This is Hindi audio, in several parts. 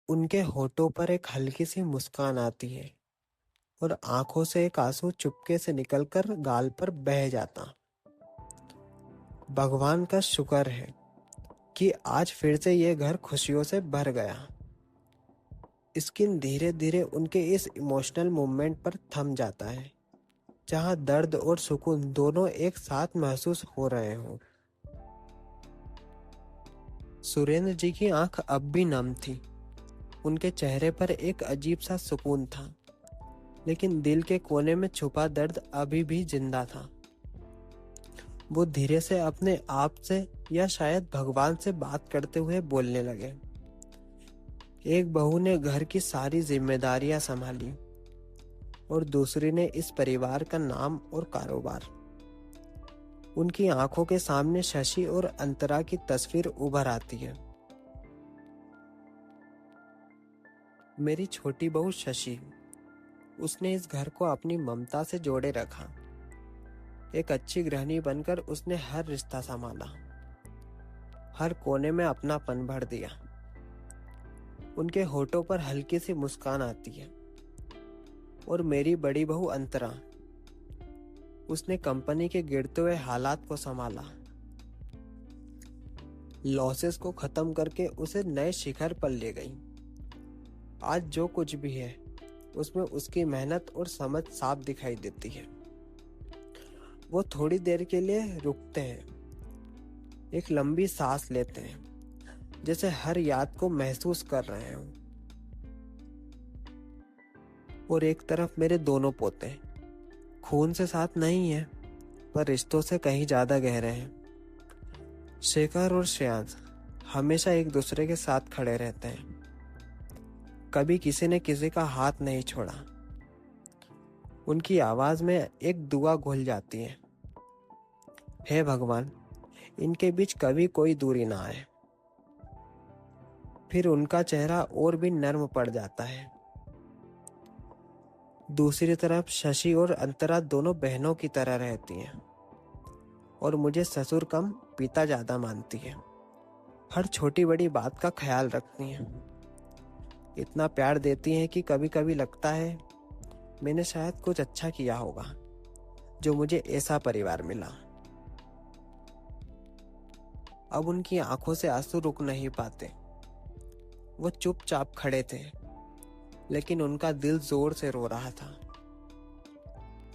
उनके होठों पर एक हल्की सी मुस्कान आती है और आंखों से एक आंसू चुपके से निकलकर गाल पर बह जाता। भगवान का शुक्र है कि आज फिर से ये घर खुशियों से भर गया। स्किन धीरे धीरे उनके इस इमोशनल मूवमेंट पर थम जाता है जहां दर्द और सुकून दोनों एक साथ महसूस हो रहे हों। सुरेंद्र जी की आंख अब भी नम थी। उनके चेहरे पर एक अजीब सा सुकून था, लेकिन दिल के कोने में छुपा दर्द अभी भी जिंदा था। वो धीरे से अपने आप से या शायद भगवान से बात करते हुए बोलने लगे। एक बहू ने घर की सारी जिम्मेदारियां संभाली और दूसरी ने इस परिवार का नाम और कारोबार। उनकी आंखों के सामने शशि और अंतरा की तस्वीर उभर आती है। मेरी छोटी बहू शशि, उसने इस घर को अपनी ममता से जोड़े रखा। एक अच्छी गृहिणी बनकर उसने हर रिश्ता संभाला, हर कोने में अपनापन भर दिया। उनके होठों पर हल्की सी मुस्कान आती है। और मेरी बड़ी बहू अंतरा, उसने कंपनी के गिरते हुए हालात को संभाला, लॉसेस को खत्म करके उसे नए शिखर पर ले गई। आज जो कुछ भी है उसमें उसकी मेहनत और समझ साफ दिखाई देती है। वो थोड़ी देर के लिए रुकते हैं, एक लंबी सांस लेते हैं, जैसे हर याद को महसूस कर रहे हों। और एक तरफ मेरे दोनों पोते, खून से साथ नहीं है पर रिश्तों से कहीं ज्यादा गहरे हैं। शेखर और श्रेयांश हमेशा एक दूसरे के साथ खड़े रहते हैं, कभी किसी ने किसी का हाथ नहीं छोड़ा। उनकी आवाज में एक दुआ घुल जाती है, हे भगवान, इनके बीच कभी कोई दूरी ना आए। फिर उनका चेहरा और भी नर्म पड़ जाता है। दूसरी तरफ शशि और अंतरा दोनों बहनों की तरह रहती हैं और मुझे ससुर कम पिता ज्यादा मानती है। हर छोटी बड़ी बात का ख्याल रखती हैं, इतना प्यार देती हैं कि कभी कभी लगता है मैंने शायद कुछ अच्छा किया होगा जो मुझे ऐसा परिवार मिला। अब उनकी आंखों से आंसू रुक नहीं पाते। वो चुपचाप खड़े थे, लेकिन उनका दिल जोर से रो रहा था।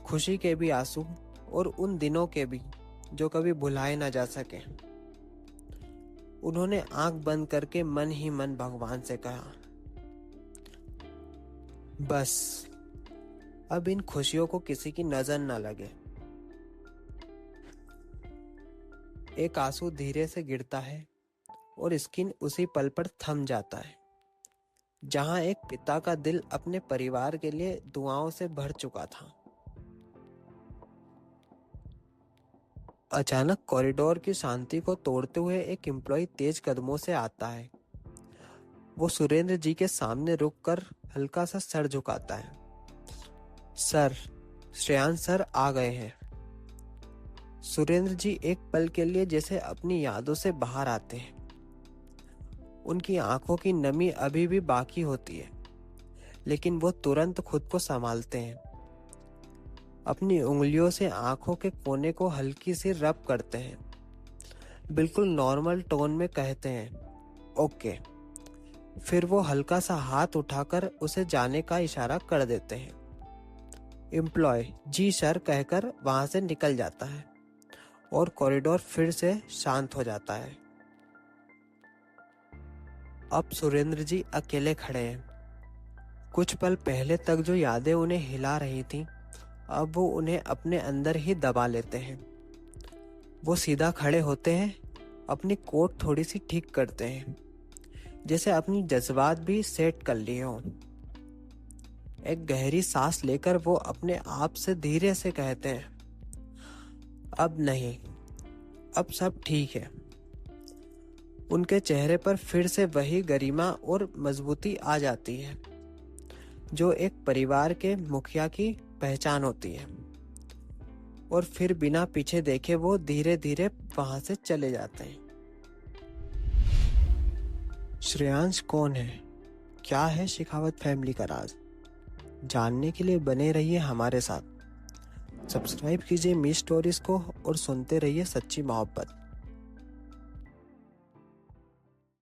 खुशी के भी आंसू और उन दिनों के भी जो कभी भुलाए ना जा सके। उन्होंने आंख बंद करके मन ही मन भगवान से कहा, बस अब इन खुशियों को किसी की नजर न लगे। एक आंसू धीरे से गिरता है और स्किन उसी पल पर थम जाता है जहां एक पिता का दिल अपने परिवार के लिए दुआओं से भर चुका था। अचानक कॉरिडोर की शांति को तोड़ते हुए एक एम्प्लॉय तेज कदमों से आता है। वो सुरेंद्र जी के सामने रुककर हल्का सा सर झुकाता है। सर, श्रेयांश सर आ गए हैं। सुरेंद्र जी एक पल के लिए जैसे अपनी यादों से बाहर आते हैं। उनकी आंखों की नमी अभी भी बाकी होती है, लेकिन वो तुरंत खुद को संभालते हैं। अपनी उंगलियों से आंखों के कोने को हल्की सी रब करते हैं, बिल्कुल नॉर्मल टोन में कहते हैं, ओके। फिर वो हल्का सा हाथ उठाकर उसे जाने का इशारा कर देते हैं। एम्प्लॉय जी सर कहकर वहां से निकल जाता है और कॉरिडोर फिर से शांत हो जाता है। अब सुरेंद्र जी अकेले खड़े हैं। कुछ पल पहले तक जो यादें उन्हें हिला रही थीं, अब वो उन्हें अपने अंदर ही दबा लेते हैं। वो सीधा खड़े होते हैं, अपनी कोट थोड़ी सी ठीक करते हैं, जैसे अपनी जज्बात भी सेट कर लिए हों। एक गहरी सांस लेकर वो अपने आप से धीरे से कहते हैं, अब नहीं, अब सब ठीक है। उनके चेहरे पर फिर से वही गरिमा और मजबूती आ जाती है जो एक परिवार के मुखिया की पहचान होती है। और फिर बिना पीछे देखे वो धीरे धीरे वहां से चले जाते हैं। श्रेयांश कौन है? क्या है शेखावत फैमिली का राज? जानने के लिए बने रहिए हमारे साथ। सब्सक्राइब कीजिए मी स्टोरीज को और सुनते रहिए सच्ची मोहब्बत।